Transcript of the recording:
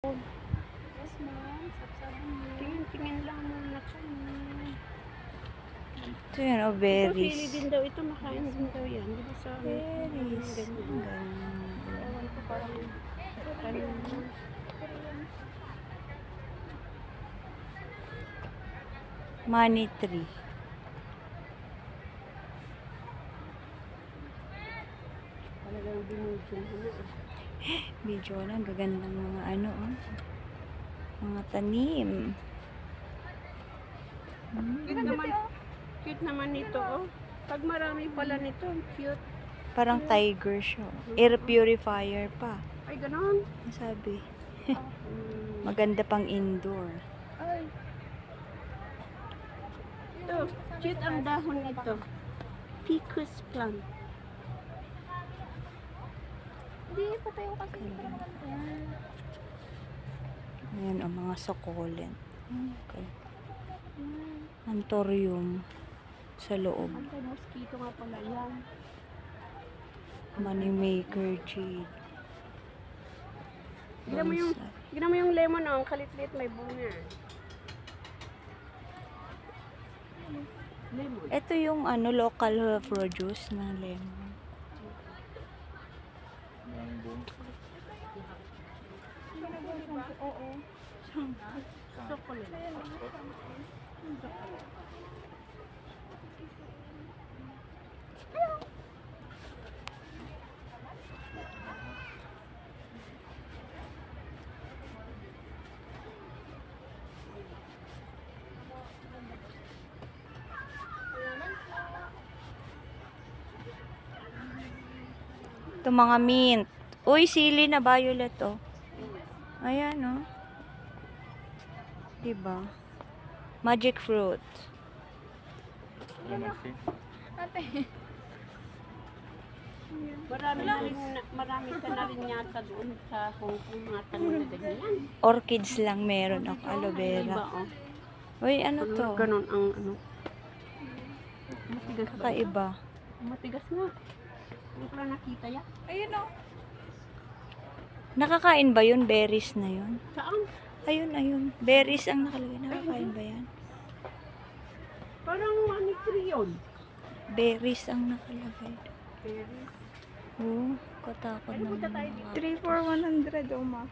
Yes, ma'am. Sapsabi mo. Tingin lang muna kami. Ito yan, oh, Ito, berries. sili din daw. Ito, makain din daw yan. Di ba sa Berries. ganyan. Ewan ko parang tanim mo. Money tree. Talagang binudyon mo na. Video na, gagandang mga ano, oh. Mga tanim. Cute naman nito, oh. Pag marami pala nito, cute. Parang tiger siya. Air purifier pa. Ay, ganon. Ang sabi. Maganda pang indoor. Ay. Ito, cute ang dahon nito. Ficus plant. Hindi, patayo kasi. Yan. Ayan, ang mga succulent. Okay. Anthurium sa loob. Anti-mosquito nga pala yan. Money maker jade. Gina mo yung lemon, oh. Ang kalit-lit, may bunga. Lemon. Ito yung ano local produce na lemon. Oo. Chocolate. Ito mga mint. Uy, sili na violet, oh. Ayan, oh. Diba? Magic fruit. Ate. Marami ka na rin yata doon sa Hong Kong mga tanim na ganyan. Orchids lang meron ako. Aloe vera. Iba, oh. Uy, ano to? Ganon ang ano. Matigas ba? Kakaiba. Matigas nga. Hindi ko lang nakita yan. Ayun o. Nakakain ba yun? Berries na yun? Saan? Ayun, ayun. Berries ang nakalagay. Nakakain ba yan? Parang tree yun. Berries ang nakalagay. Berries. Oh, katakot Ano punta tayo naman. dito? 3 for 100 o ma.